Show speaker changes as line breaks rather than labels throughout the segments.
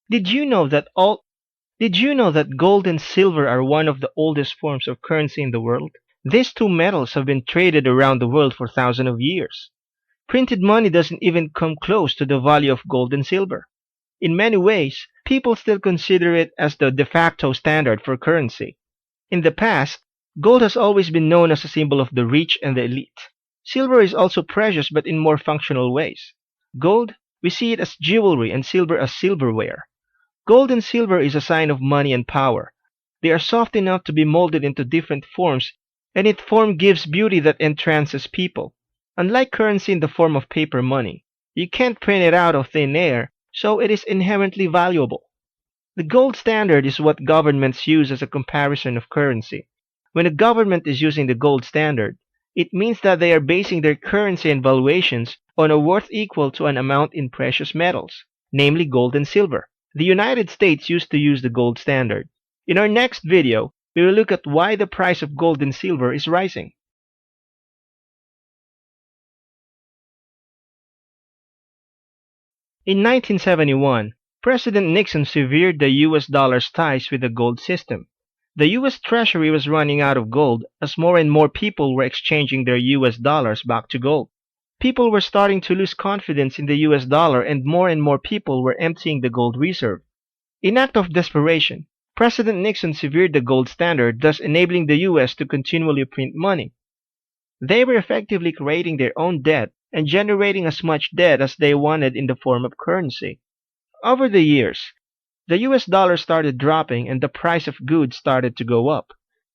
Did you know that all Did you know that gold and silver are one of the oldest forms of currency in the world? These two metals have been traded around the world for thousands of years. Printed money doesn't even come close to the value of gold and silver. In many ways, people still consider it as the de facto standard for currency. In the past, gold has always been known as a symbol of the rich and the elite. Silver is also precious but in more functional ways. Gold, we see it as jewelry and silver as silverware. Gold and silver is a sign of money and power. They are soft enough to be molded into different forms, and its form gives beauty that entrances people. Unlike currency in the form of paper money, you can't print it out of thin air, so it is inherently valuable. The gold standard is what governments use as a comparison of currency. When a government is using the gold standard, it means that they are basing their currency and valuations on a worth equal to an amount in precious metals, namely gold and silver. The United States used to use the gold standard. In our next video, we will look at why the price of gold and silver is rising. In 1971, President Nixon severed the US dollar's ties with the gold system. The US Treasury was running out of gold as more and more people were exchanging their US dollars back to gold. People were starting to lose confidence in the US dollar and more people were emptying the gold reserve. In act of desperation, President Nixon severed the gold standard, thus enabling the US to continually print money. They were effectively creating their own debt and generating as much debt as they wanted in the form of currency. Over the years, the US dollar started dropping and the price of goods started to go up.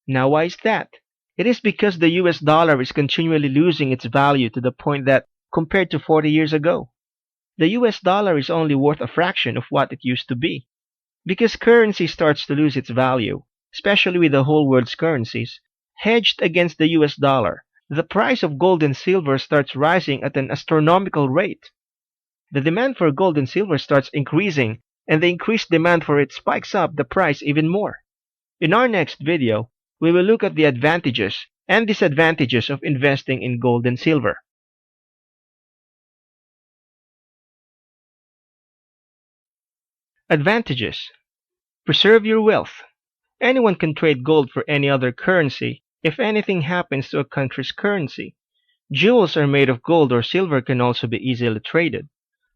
Now why is that? It is because the US dollar is continually losing its value to the point that, compared to 40 years ago, the US dollar is only worth a fraction of what it used to be. Because currency starts to lose its value, especially with the whole world's currencies, hedged against the US dollar, the price of gold and silver starts rising at an astronomical rate. The demand for gold and silver starts increasing, and the increased demand for it spikes up the price even more. In our next video, we will look at the advantages and disadvantages of investing in gold and silver. Advantages: preserve your wealth. Anyone can trade gold for any other currency if anything happens to a country's currency. Jewels are made of gold or silver can also be easily traded.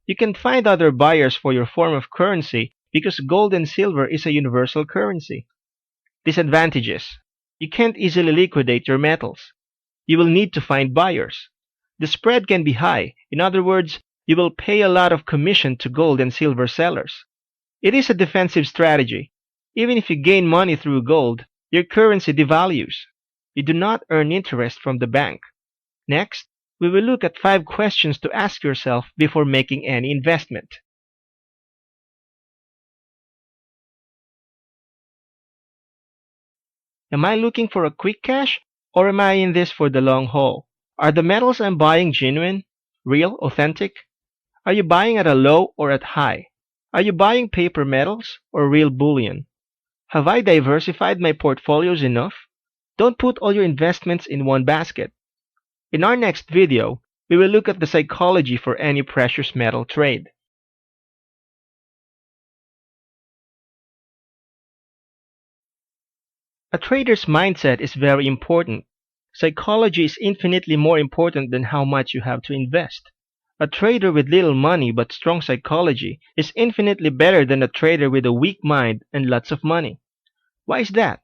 You can find other buyers for your form of currency because gold and silver is a universal currency. Disadvantages: you can't easily liquidate your metals. You will need to find buyers. The spread can be high. In other words, you will pay a lot of commission to gold and silver sellers. It is a defensive strategy. Even if you gain money through gold, your currency devalues. You do not earn interest from the bank. Next, we will look at 5 questions to ask yourself before making any investment. Am I looking for a quick cash, or am I in this for the long haul? Are the metals I'm buying genuine, real, authentic? Are you buying at a low or at high? Are you buying paper metals or real bullion? Have I diversified my portfolios enough? Don't put all your investments in one basket. In our next video, we will look at the psychology for any precious metal trade. A trader's mindset is very important. Psychology is infinitely more important than how much you have to invest. A trader with little money but strong psychology is infinitely better than a trader with a weak mind and lots of money. Why is that?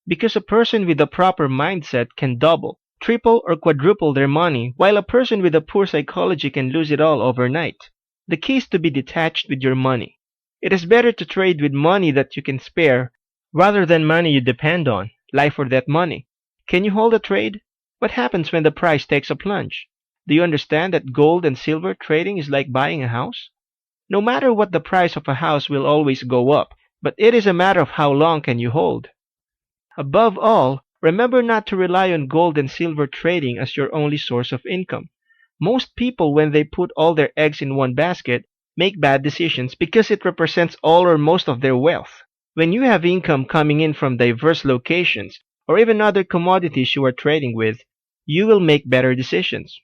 Because a person with a proper mindset can double, triple, or quadruple their money, while a person with a poor psychology can lose it all overnight. The key is to be detached with your money. It is better to trade with money that you can spare rather than money you depend on, life or death money. Can you hold a trade? What happens when the price takes a plunge? Do you understand that gold and silver trading is like buying a house? No matter what, the price of a house will always go up, but it is a matter of how long can you hold. Above all, remember not to rely on gold and silver trading as your only source of income. Most people, when they put all their eggs in one basket, make bad decisions because it represents all or most of their wealth. When you have income coming in from diverse locations, or even other commodities you are trading with, you will make better decisions.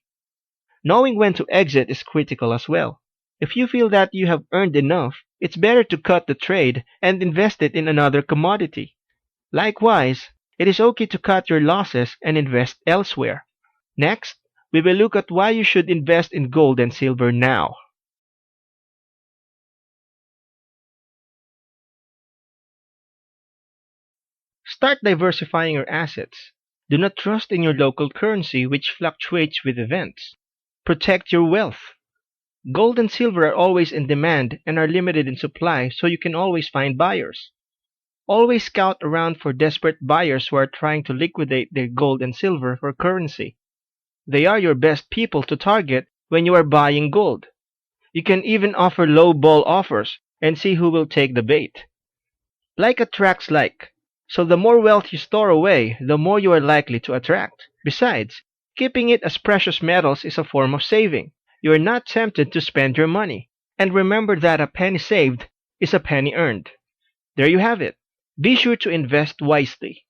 Knowing when to exit is critical as well. If you feel that you have earned enough, it's better to cut the trade and invest it in another commodity. Likewise, it is okay to cut your losses and invest elsewhere. Next, we will look at why you should invest in gold and silver now. Start diversifying your assets. Do not trust in your local currency, which fluctuates with events. Protect your wealth. Gold and silver are always in demand and are limited in supply, so you can always find buyers. Always scout around for desperate buyers who are trying to liquidate their gold and silver for currency. They are your best people to target when you are buying gold. You can even offer low ball offers and see who will take the bait. Like attracts like. So the more wealth you store away, the more you are likely to attract. Besides, keeping it as precious metals is a form of saving. You are not tempted to spend your money. And remember that a penny saved is a penny earned. There you have it. Be sure to invest wisely.